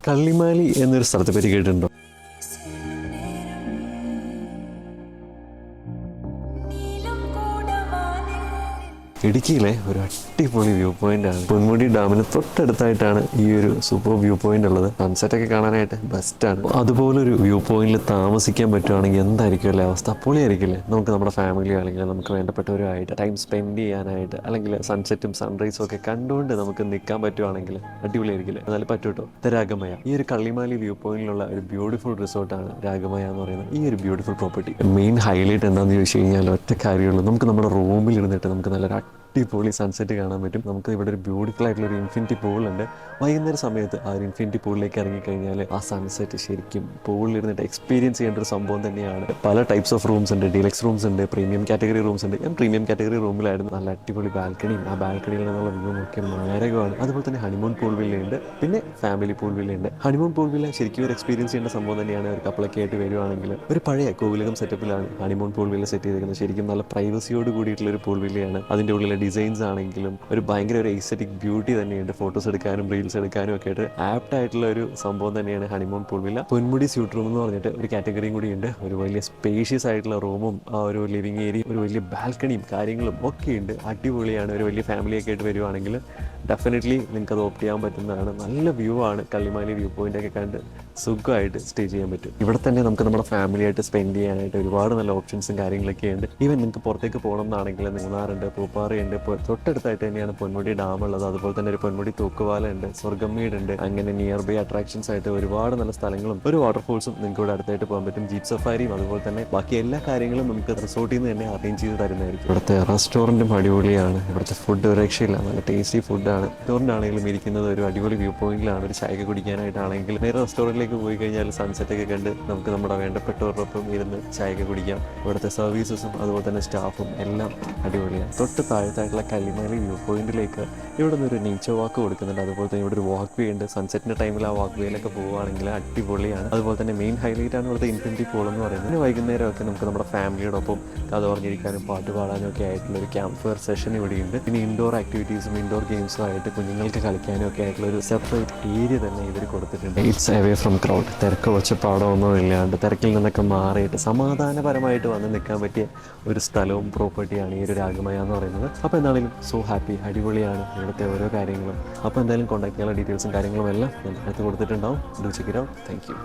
കള്ളിമാലി എന്നൊരു സ്ഥലത്തെ പറ്റി കേട്ടിട്ടുണ്ടോ? ഇടുക്കിയിലെ ഒരു അടിപൊളി വ്യൂ പോയിന്റ് ആണ്. പൊന്മുടി ഡാമിന് തൊട്ടടുത്തായിട്ടാണ് ഈ ഒരു സൂപ്പർ വ്യൂ പോയിന്റ് ഉള്ളത്. സൺസെറ്റ് ഒക്കെ കാണാനായിട്ട് ബെസ്റ്റാണ്. അതുപോലൊരു വ്യൂ പോയിന്റിൽ താമസിക്കാൻ പറ്റുവാണെങ്കിൽ എന്തായിരിക്കും അല്ലേ അവസ്ഥ? പൊളിയായിരിക്കില്ലേ? നമുക്ക് നമ്മുടെ ഫാമിലി അല്ലെങ്കിൽ നമുക്ക് വേണ്ടപ്പെട്ടവരുമായിട്ട് ടൈം സ്പെൻഡ് ചെയ്യാനായിട്ട് അല്ലെങ്കിൽ സൺസെറ്റും സൺറൈസും ഒക്കെ കണ്ടുകൊണ്ട് നമുക്ക് നിൽക്കാൻ പറ്റുവാണെങ്കിൽ അടിപൊളിയായിരിക്കില്ലേ? എന്നാലും പറ്റൂട്ടോ. രാഗമയ ഈ ഒരു കള്ളിമാലി വ്യൂ പോയിന്റിലുള്ള ഒരു ബ്യൂട്ടിഫുൾ റിസോർട്ടാണ് രാഗമയ എന്ന് പറയുന്നത്. ഈ ഒരു ബ്യൂട്ടിഫുൾ പ്രോപ്പർട്ടി മെയിൻ ഹൈലൈറ്റ് എന്താണെന്ന് ചോദിച്ചു കഴിഞ്ഞാൽ ഒറ്റ കാര്യമുള്ളൂ. നമുക്ക് നമ്മുടെ റൂമിൽ ഇരുന്നിട്ട് നമുക്ക് നല്ലൊരു അടിപൊളി സൺസെറ്റ് കാണാൻ പറ്റും. നമുക്ക് ഇവിടെ ഒരു ബ്യൂട്ടിഫുൾ ആയിട്ടുള്ള ഒരു ഇൻഫിനിറ്റി പൂളുണ്ട്. വൈകുന്നേര സമയത്ത് ആ ഒരു ഇൻഫിനിറ്റി പൂളിലേക്ക് ഇറങ്ങിക്കഴിഞ്ഞാൽ ആ സൺസെറ്റ് ശരിക്കും പൂളിലിരുന്നിട്ട് എക്സ്പീരിയൻസ് ചെയ്യേണ്ട ഒരു സംഭവം തന്നെയാണ്. പല ടൈപ്സ് ഓഫ് റൂംസ് ഉണ്ട്. ഡീലക്സ് റൂംസ് ഉണ്ട്, പ്രീമിയം കാറ്റഗറി റൂംസ് ഉണ്ട്. ഞാൻ പ്രീമിയം കാറ്റഗറി റൂമിലായിരുന്നു. നല്ല അടിപൊളി ബാൽക്കണിയും ആ ബാൽക്കണിയിൽ നിന്നുള്ള വ്യൂവും ഒക്കെ മാരകമാണ്. അതുപോലെ തന്നെ ഹണിമൂൺ പൂൾ വില്ലയുണ്ട്, പിന്നെ ഫാമിലി പൂൾ വില്ലയുണ്ട്. ഹണിമൂൺ പൂൾ വില്ല ശരിക്കും ഒരു എക്സ്പീരിയൻസ് ചെയ്യേണ്ട സംഭവം തന്നെയാണ്. ഒരു കപ്പിളൊക്കെ ആയിട്ട് വരുവാണെങ്കിൽ ഒരു പഴയ കോവിലകം സെറ്റപ്പിലാണ് ഹണിമൂൺ പൂൾ വില്ല സെറ്റ് ചെയ്തിരിക്കുന്നത്. ശരിക്കും നല്ല പ്രൈവസിയോട് കൂടിയിട്ടുള്ള ഒരു പൂൾ വില്ലയാണ്. അതിൻ്റെ ഉള്ളിലെ ഡിസൈൻസ് ആണെങ്കിലും ഒരു ഭയങ്കര ഒരു എസ്തെറ്റിക് ബ്യൂട്ടി തന്നെയുണ്ട്. ഫോട്ടോസ് എടുക്കാനും റീൽസ് എടുക്കാനും ഒക്കെ ആയിട്ട് ആപ്റ്റ് ആയിട്ടുള്ള ഒരു സംഭവം തന്നെയാണ് honeymoon pool villa. Ponmudi suit room എന്ന് പറഞ്ഞിട്ട് ഒരു കാറ്റഗറിയും കൂടി ഉണ്ട്. ഒരു വലിയ സ്പേഷ്യസ് ആയിട്ടുള്ള റൂമും ആ ഒരു ലിവിങ് ഏരിയ, ഒരു വലിയ ബാൽക്കണിയും കാര്യങ്ങളും ഒക്കെ ഉണ്ട്. അടിപൊളിയാണ്. ഒരു വലിയ ഫാമിലിയൊക്കെ ആയിട്ട് വരുവാണെങ്കിൽ ഡെഫിനറ്റ്ലി നിങ്ങൾക്ക് അത് ഓപ്റ്റ് ചെയ്യാൻ പറ്റുന്നതാണ്. നല്ല വ്യൂ ആണ്. കള്ളിമാലി വ്യൂ പോയിന്റ് ഒക്കെ കണ്ട് സുഖമായിട്ട് സ്റ്റേ ചെയ്യാൻ പറ്റും. ഇവിടെ തന്നെ നമുക്ക് നമ്മുടെ ഫാമിലിയായിട്ട് സ്പെൻഡ് ചെയ്യാനായിട്ട് ഒരുപാട് നല്ല ഓപ്ഷൻസും കാര്യങ്ങളൊക്കെ ഉണ്ട്. ഈവൻ നിങ്ങൾക്ക് പുറത്തേക്ക് പോകണം എന്നാണെങ്കിൽ മൂന്നാറുണ്ട്, പൂപ്പാറയുണ്ട്, തൊട്ടടുത്തായിട്ട് തന്നെയാണ് പൊന്മുടി ഡാം ഉള്ളത്. അതുപോലെ തന്നെ ഒരു പൊന്മുടി തൂക്കുപാല ഉണ്ട്, സ്വർഗംവീട് ഉണ്ട്. അങ്ങനെ നിയർ ബൈ അട്രാക്ഷൻസ് ആയിട്ട് ഒരുപാട് നല്ല സ്ഥലങ്ങളും ഒരു വാട്ടർഫോൾസും നിങ്ങൾക്ക് ഇവിടെ അടുത്തായിട്ട് പോകാൻ പറ്റും. ജീപ്പ് സഫാരിയും അതുപോലെ തന്നെ ബാക്കി എല്ലാ കാര്യങ്ങളും നമുക്ക് റിസോർട്ടിൽ നിന്ന് തന്നെ അറേഞ്ച് ചെയ്ത് തരുന്നതായിരിക്കും. ഇവിടുത്തെ റെസ്റ്റോറൻറ്റും അടിപൊളിയാണ്. ഇവിടുത്തെ ഫുഡ് ഒരു രക്ഷയില്ല, നല്ല ടേസ്റ്റി ഫുഡാണ്. റെസ്റ്റോറൻ്റ് ആണെങ്കിലും ഇരിക്കുന്നത് ഒരു അടിപൊളി വ്യൂ പോയിന്റിലാണ്. ഒരു ചായ കുടിക്കാനായിട്ടാണെങ്കിൽ നേരെ റെസ്റ്റോറൻറ്റിലേക്ക് പോയി കഴിഞ്ഞാൽ സൺസെറ്റ് ഒക്കെ കണ്ട് നമുക്ക് നമ്മുടെ വേണ്ടപ്പെട്ടവരോടൊപ്പം ഇരുന്ന് ചായയൊക്കെ കുടിക്കാം. ഇവിടുത്തെ സർവീസസും അതുപോലെ തന്നെ സ്റ്റാഫും എല്ലാം അടിപൊളിയാണ്. തൊട്ട് താഴത്തായിട്ടുള്ള കള്ളിമാലി വ്യൂ പോയിന്റിലേക്ക് ഇവിടെ നിന്നൊരു നേച്ചർ വാക്ക് കൊടുക്കുന്നുണ്ട്. അതുപോലെ തന്നെ ഇവിടെ ഒരു വാക്ക് വേ ഉണ്ട്. സൺസെറ്റിൻ്റെ ടൈമിൽ ആ വാക്ക് വേയിലൊക്കെ പോവുകയാണെങ്കിൽ അടിപൊളിയാണ്. അതുപോലെ തന്നെ മെയിൻ ഹൈലൈറ്റ് ആണ് ഇവിടുത്തെ ഇൻഫിനിറ്റി പൂൾ എന്ന് പറയുന്നത്. പിന്നെ വൈകുന്നേരമൊക്കെ നമുക്ക് നമ്മുടെ ഫാമിലിയോടൊപ്പം കഥ പറഞ്ഞിരിക്കാനും പാട്ട് പാടാനും ഒക്കെ ആയിട്ടുള്ള ഒരു ക്യാമ്പ് ഫയർ സെഷൻ ഇവിടെയുണ്ട്. പിന്നെ ഇൻഡോർ ആക്ടിവിറ്റീസും ഇൻഡോർ ഗെയിംസും ആയിട്ട് കുഞ്ഞുങ്ങൾക്ക് കളിക്കാനും ഒക്കെ ആയിട്ടുള്ള ഒരു സെപ്പറേറ്റ് ഏരിയ തന്നെ ഇവർ കൊടുത്തിട്ടുണ്ട്. It's away from crowd. തിരക്ക് ഒച്ചപ്പാടോ ഒന്നും ഇല്ലാണ്ട് തിരക്കിൽ നിന്നൊക്കെ മാറിയിട്ട് സമാധാനപരമായിട്ട് വന്ന് നിൽക്കാൻ പറ്റിയ ഒരു സ്ഥലവും പ്രോപ്പർട്ടിയാണ് ഈ ഒരു രാഗമയ എന്ന് പറയുന്നത്. അപ്പോൾ എന്താണെങ്കിലും സോ ഹാപ്പി, അടിപൊളിയാണ് ഇവിടുത്തെ ഓരോ കാര്യങ്ങളും. അപ്പോൾ എന്തായാലും കോൺടാക്ട് ചെയ്യാനുള്ള ഡീറ്റെയിൽസും കാര്യങ്ങളും എല്ലാം ഞാൻ അടുത്ത് കൊടുത്തിട്ടുണ്ടാവും. Do check it out. Thank U.